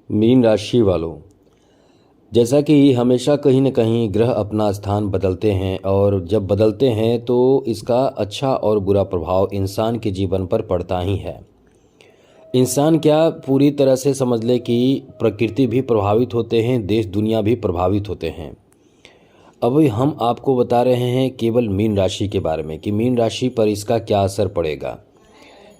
Mean राशि वालों, जैसा कि हमेशा कहीं न कहीं ग्रह अपना स्थान बदलते हैं और जब बदलते हैं तो इसका अच्छा और बुरा प्रभाव इंसान के जीवन पर पड़ता ही है। इंसान क्या, पूरी तरह से समझ ले कि प्रकृति भी प्रभावित होते हैं, देश दुनिया भी प्रभावित होते हैं। अभी हम आपको बता रहे हैं केवल मीन राशि के बारे में कि मीन राशि पर इसका क्या असर पड़ेगा,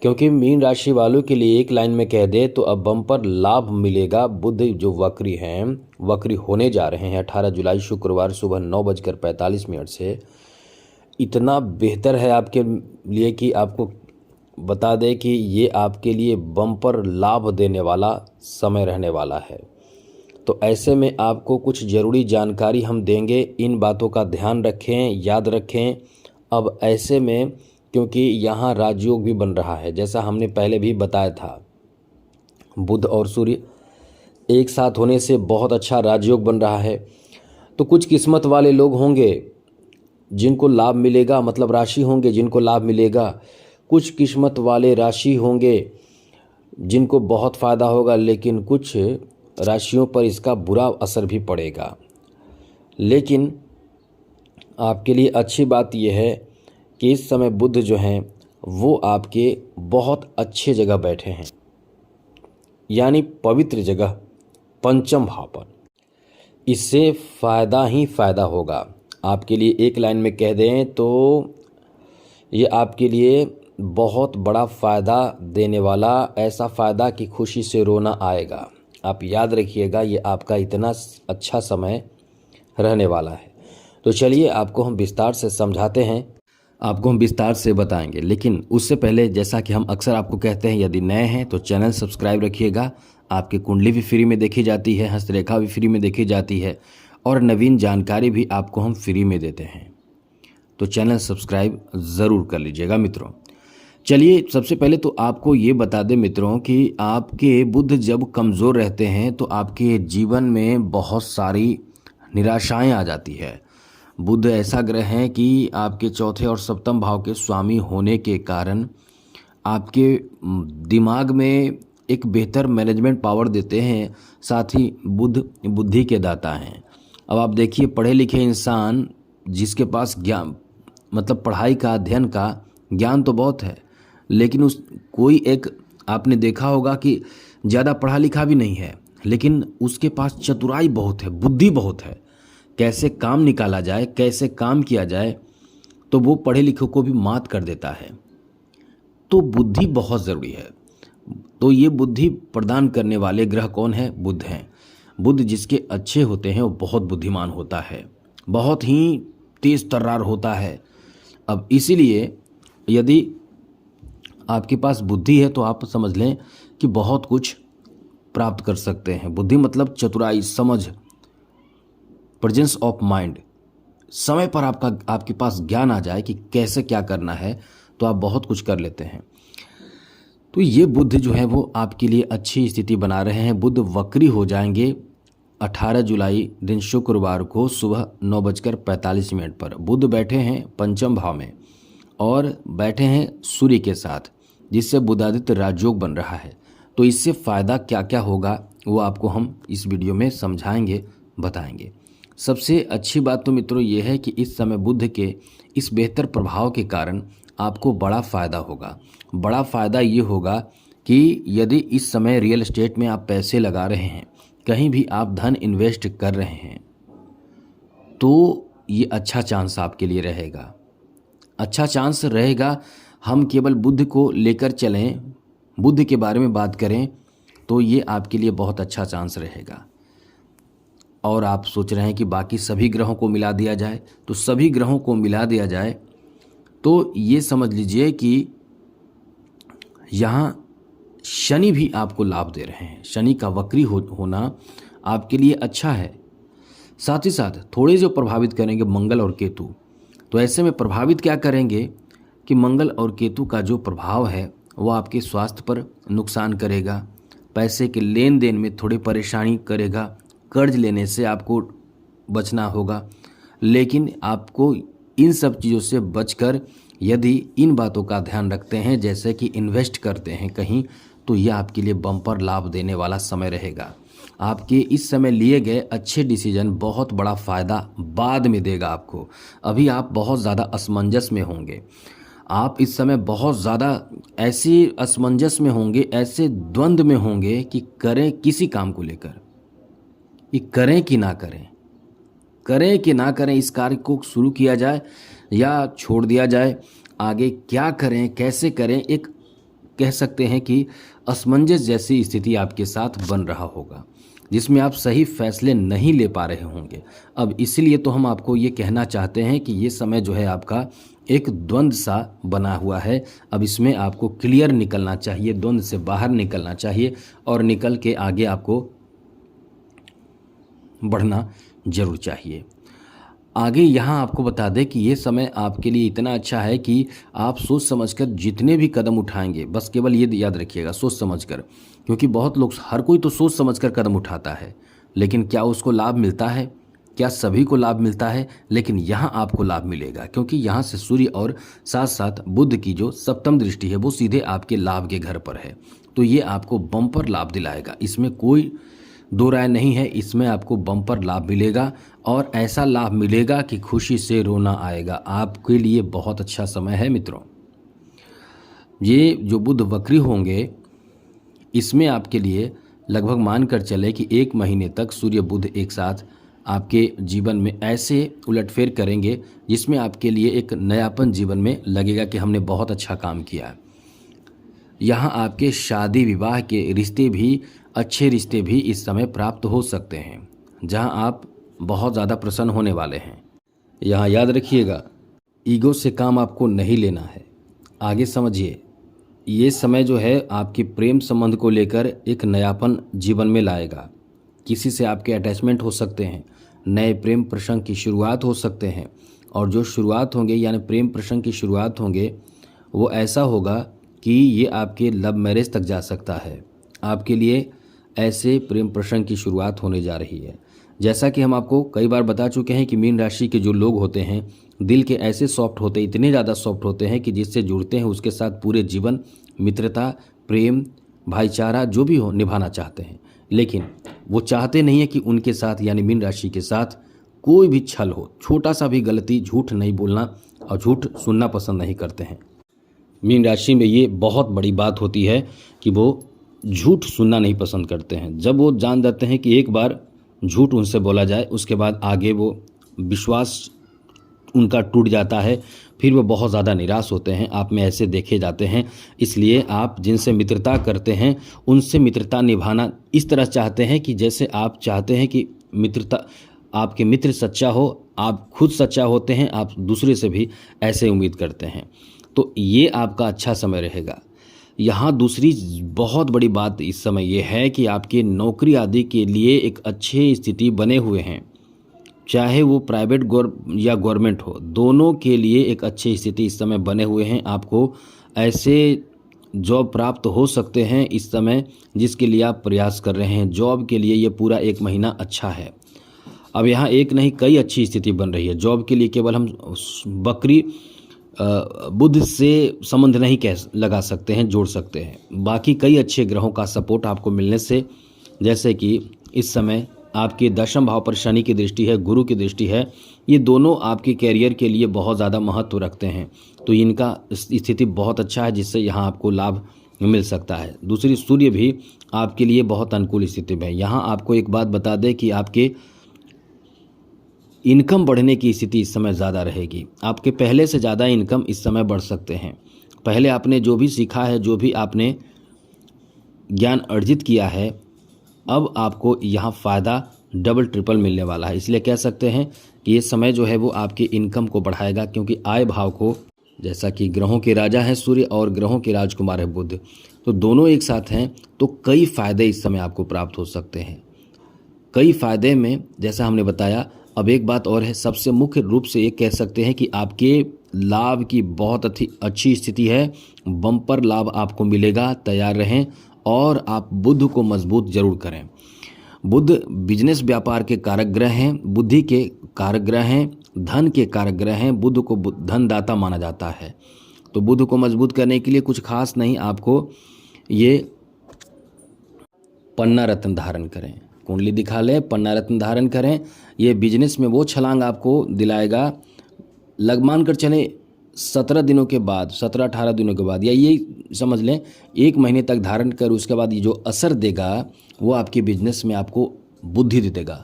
क्योंकि मीन राशि वालों के लिए एक लाइन में कह दे तो अब बम्पर लाभ मिलेगा। बुध जो वक्री हैं, वक्री होने जा रहे हैं 18 जुलाई शुक्रवार सुबह 9:45 से। इतना बेहतर है आपके लिए कि आपको बता दें कि ये आपके लिए बम्पर लाभ देने वाला समय रहने वाला है। तो ऐसे में आपको कुछ ज़रूरी जानकारी हम देंगे, इन बातों का ध्यान रखें, याद रखें। अब ऐसे में क्योंकि यहाँ राजयोग भी बन रहा है, जैसा हमने पहले भी बताया था, बुध और सूर्य एक साथ होने से बहुत अच्छा राजयोग बन रहा है। तो कुछ किस्मत वाले लोग होंगे जिनको लाभ मिलेगा, मतलब राशि होंगे जिनको लाभ मिलेगा। कुछ किस्मत वाले राशि होंगे जिनको बहुत फ़ायदा होगा, लेकिन कुछ राशियों पर इसका बुरा असर भी पड़ेगा। लेकिन आपके लिए अच्छी बात यह है कि इस समय बुध जो हैं वो आपके बहुत अच्छे जगह बैठे हैं, यानी पवित्र जगह पंचम भाव पर। इससे फ़ायदा ही फ़ायदा होगा आपके लिए। एक लाइन में कह दें तो ये आपके लिए बहुत बड़ा फ़ायदा देने वाला, ऐसा फ़ायदा कि खुशी से रोना आएगा। आप याद रखिएगा, ये आपका इतना अच्छा समय रहने वाला है। तो चलिए आपको हम विस्तार से समझाते हैं, आपको हम विस्तार से बताएंगे। लेकिन उससे पहले, जैसा कि हम अक्सर आपको कहते हैं, यदि नए हैं तो चैनल सब्सक्राइब रखिएगा। आपकी कुंडली भी फ्री में देखी जाती है, हस्तरेखा भी फ्री में देखी जाती है और नवीन जानकारी भी आपको हम फ्री में देते हैं। तो चैनल सब्सक्राइब ज़रूर कर लीजिएगा मित्रों। चलिए सबसे पहले तो आपको ये बता दें मित्रों कि आपके बुध जब कमज़ोर रहते हैं तो आपके जीवन में बहुत सारी निराशाएं आ जाती है। बुध ऐसा ग्रह है कि आपके चौथे और सप्तम भाव के स्वामी होने के कारण आपके दिमाग में एक बेहतर मैनेजमेंट पावर देते हैं। साथ ही बुध बुद्धि के दाता हैं। अब आप देखिए, पढ़े लिखे इंसान जिसके पास ज्ञान, मतलब पढ़ाई का, अध्ययन का ज्ञान तो बहुत है, लेकिन उस कोई एक आपने देखा होगा कि ज़्यादा पढ़ा लिखा भी नहीं है, लेकिन उसके पास चतुराई बहुत है, बुद्धि बहुत है, कैसे काम निकाला जाए, कैसे काम किया जाए, तो वो पढ़े लिखे को भी मात कर देता है। तो बुद्धि बहुत ज़रूरी है। तो ये बुद्धि प्रदान करने वाले ग्रह कौन है? बुध हैं। बुध जिसके अच्छे होते हैं वो बहुत बुद्धिमान होता है, बहुत ही तेज तर्रार होता है। अब इसीलिए यदि आपके पास बुद्धि है तो आप समझ लें कि बहुत कुछ प्राप्त कर सकते हैं। बुद्धि मतलब चतुराई, समझ, प्रेजेंस ऑफ माइंड। समय पर आपके पास ज्ञान आ जाए कि कैसे क्या करना है तो आप बहुत कुछ कर लेते हैं। तो ये बुध जो है वो आपके लिए अच्छी स्थिति बना रहे हैं। बुध वक्री हो जाएंगे 18 जुलाई दिन शुक्रवार को सुबह 9:45 पर। बुध बैठे हैं पंचम भाव में और बैठे हैं सूर्य के साथ, जिससे बुधादित्य राजयोग बन रहा है। तो इससे फ़ायदा क्या क्या होगा वो आपको हम इस वीडियो में समझाएंगे, बताएंगे। सबसे अच्छी बात तो मित्रों ये है कि इस समय बुध के इस बेहतर प्रभाव के कारण आपको बड़ा फ़ायदा होगा। बड़ा फ़ायदा ये होगा कि यदि इस समय रियल एस्टेट में आप पैसे लगा रहे हैं, कहीं भी आप धन इन्वेस्ट कर रहे हैं, तो ये अच्छा चांस आपके लिए रहेगा, अच्छा चांस रहेगा। हम केवल बुध को लेकर चलें, बुध के बारे में बात करें तो ये आपके लिए बहुत अच्छा चांस रहेगा। और आप सोच रहे हैं कि बाकी सभी ग्रहों को मिला दिया जाए, तो सभी ग्रहों को मिला दिया जाए तो ये समझ लीजिए कि यहाँ शनि भी आपको लाभ दे रहे हैं। शनि का वक्री होना आपके लिए अच्छा है। साथ ही साथ थोड़े जो प्रभावित करेंगे मंगल और केतु। तो ऐसे में प्रभावित क्या करेंगे कि मंगल और केतु का जो प्रभाव है वो आपके स्वास्थ्य पर नुकसान करेगा, पैसे के लेन देन में थोड़ी परेशानी करेगा, कर्ज लेने से आपको बचना होगा। लेकिन आपको इन सब चीज़ों से बचकर यदि इन बातों का ध्यान रखते हैं, जैसे कि इन्वेस्ट करते हैं कहीं, तो ये आपके लिए बम्पर लाभ देने वाला समय रहेगा। आपके इस समय लिए गए अच्छे डिसीजन बहुत बड़ा फ़ायदा बाद में देगा आपको। अभी आप बहुत ज़्यादा असमंजस में होंगे, आप इस समय बहुत ज़्यादा ऐसी असमंजस में होंगे, ऐसे द्वंद्व में होंगे कि करें किसी काम को लेकर, कि करें कि ना करें, करें कि ना करें, इस कार्य को शुरू किया जाए या छोड़ दिया जाए, आगे क्या करें कैसे करें, एक कह सकते हैं कि असमंजस जैसी स्थिति आपके साथ बन रहा होगा, जिसमें आप सही फैसले नहीं ले पा रहे होंगे। अब इसीलिए तो हम आपको ये कहना चाहते हैं कि ये समय जो है आपका एक द्वंद्व सा बना हुआ है। अब इसमें आपको क्लियर निकलना चाहिए, द्वंद्व से बाहर निकलना चाहिए और निकल के आगे आपको बढ़ना जरूर चाहिए। आगे यहाँ आपको बता दें कि ये समय आपके लिए इतना अच्छा है कि आप सोच समझकर जितने भी कदम उठाएंगे, बस केवल ये याद रखिएगा, सोच समझकर, क्योंकि बहुत लोग, हर कोई तो सोच समझकर कदम उठाता है, लेकिन क्या उसको लाभ मिलता है? क्या सभी को लाभ मिलता है? लेकिन यहाँ आपको लाभ मिलेगा, क्योंकि यहाँ से सूर्य और साथ साथ बुध की जो सप्तम दृष्टि है वो सीधे आपके लाभ के घर पर है। तो ये आपको बम्पर लाभ दिलाएगा, इसमें कोई दो राय नहीं है, इसमें आपको बम्पर लाभ मिलेगा और ऐसा लाभ मिलेगा कि खुशी से रोना आएगा। आपके लिए बहुत अच्छा समय है मित्रों। ये जो बुध वक्री होंगे, इसमें आपके लिए लगभग मानकर चले कि 1 महीने तक सूर्य बुध एक साथ आपके जीवन में ऐसे उलटफेर करेंगे जिसमें आपके लिए एक नयापन जीवन में लगेगा कि हमने बहुत अच्छा काम किया। यहाँ आपके शादी विवाह के रिश्ते भी, अच्छे रिश्ते भी इस समय प्राप्त हो सकते हैं, जहाँ आप बहुत ज़्यादा प्रसन्न होने वाले हैं। यहाँ याद रखिएगा, ईगो से काम आपको नहीं लेना है। आगे समझिए, ये समय जो है आपके प्रेम संबंध को लेकर एक नयापन जीवन में लाएगा। किसी से आपके अटैचमेंट हो सकते हैं, नए प्रेम प्रसंग की शुरुआत हो सकते हैं, और जो शुरुआत होंगे यानी प्रेम प्रसंग की शुरुआत होंगे वो ऐसा होगा कि ये आपके लव मैरिज तक जा सकता है। आपके लिए ऐसे प्रेम प्रसंग की शुरुआत होने जा रही है। जैसा कि हम आपको कई बार बता चुके हैं कि मीन राशि के जो लोग होते हैं दिल के ऐसे सॉफ्ट होते हैं, इतने ज़्यादा सॉफ्ट होते हैं कि जिससे जुड़ते हैं उसके साथ पूरे जीवन मित्रता, प्रेम, भाईचारा जो भी हो निभाना चाहते हैं, लेकिन वो चाहते नहीं है कि उनके साथ यानी मीन राशि के साथ कोई भी छल हो, छोटा सा भी गलती, झूठ नहीं बोलना और झूठ सुनना पसंद नहीं करते हैं। मीन राशि में ये बहुत बड़ी बात होती है कि वो झूठ सुनना नहीं पसंद करते हैं। जब वो जान जाते हैं कि एक बार झूठ उनसे बोला जाए उसके बाद आगे वो विश्वास उनका टूट जाता है, फिर वो बहुत ज़्यादा निराश होते हैं। आप में ऐसे देखे जाते हैं। इसलिए आप जिनसे मित्रता करते हैं उनसे मित्रता निभाना इस तरह चाहते हैं कि जैसे आप चाहते हैं कि मित्रता, आपके मित्र सच्चा हो, आप खुद सच्चा होते हैं, आप दूसरे से भी ऐसे उम्मीद करते हैं। तो ये आपका अच्छा समय रहेगा। यहाँ दूसरी बहुत बड़ी बात इस समय ये है कि आपके नौकरी आदि के लिए एक अच्छी स्थिति बने हुए हैं, चाहे वो प्राइवेट या गवर्नमेंट हो, दोनों के लिए एक अच्छी स्थिति इस समय बने हुए हैं। आपको ऐसे जॉब प्राप्त हो सकते हैं इस समय जिसके लिए आप प्रयास कर रहे हैं। जॉब के लिए ये पूरा 1 महीना अच्छा है। अब यहाँ एक नहीं कई अच्छी स्थिति बन रही है। जॉब के लिए केवल हम बकरी बुध से संबंध नहीं लगा सकते हैं, जोड़ सकते हैं, बाकी कई अच्छे ग्रहों का सपोर्ट आपको मिलने से, जैसे कि इस समय आपके 10वें भाव पर शनि की दृष्टि है, गुरु की दृष्टि है, ये दोनों आपके कैरियर के लिए बहुत ज़्यादा महत्व रखते हैं। तो इनका स्थिति बहुत अच्छा है जिससे यहाँ आपको लाभ मिल सकता है। दूसरी, सूर्य भी आपके लिए बहुत अनुकूल स्थिति में है। यहाँ आपको एक बात बता दें कि आपके इनकम बढ़ने की स्थिति इस समय ज़्यादा रहेगी। आपके पहले से ज़्यादा इनकम इस समय बढ़ सकते हैं। पहले आपने जो भी सीखा है, जो भी आपने ज्ञान अर्जित किया है, अब आपको यहाँ फ़ायदा डबल ट्रिपल मिलने वाला है। इसलिए कह सकते हैं कि ये समय जो है वो आपकी इनकम को बढ़ाएगा, क्योंकि आय भाव को, जैसा कि ग्रहों के राजा हैं सूर्य और ग्रहों के राजकुमार है बुध, तो दोनों एक साथ हैं, तो कई फ़ायदे इस समय आपको प्राप्त हो सकते हैं। कई फ़ायदे में जैसा हमने बताया, अब एक बात और है, सबसे मुख्य रूप से ये कह सकते हैं कि आपके लाभ की बहुत अच्छी स्थिति है। बम्पर लाभ आपको मिलेगा, तैयार रहें और आप बुध को मजबूत जरूर करें। बुध बिजनेस व्यापार के कारक ग्रह हैं, बुद्धि के कारक ग्रह हैं, धन के कारक ग्रह हैं। बुध को धनदाता माना जाता है। तो बुध को मजबूत करने के लिए कुछ खास नहीं, आपको ये पन्ना रत्न धारण करें। कुंडली दिखा लें, पन्ना रत्न धारण करें। ये बिजनेस में वो छलांग आपको दिलाएगा, मानकर चलें 17 दिनों के बाद, 17-18 दिनों के बाद, या ये समझ लें 1 महीने तक धारण कर उसके बाद ये जो असर देगा वो आपके बिजनेस में आपको बुद्धि दे देगा।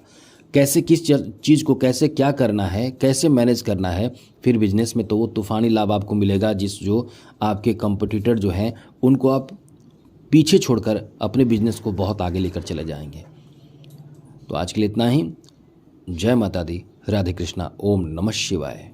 कैसे किस चीज़ को कैसे क्या करना है, कैसे मैनेज करना है, फिर बिजनेस में तो वो तूफ़ानी लाभ आपको मिलेगा जो आपके कंपटीटर जो हैं उनको आप पीछे छोड़कर अपने बिजनेस को बहुत आगे लेकर चले जाएंगे। तो आज के लिए इतना ही। जय माता दी, राधे कृष्णा, ओम नमः शिवाय।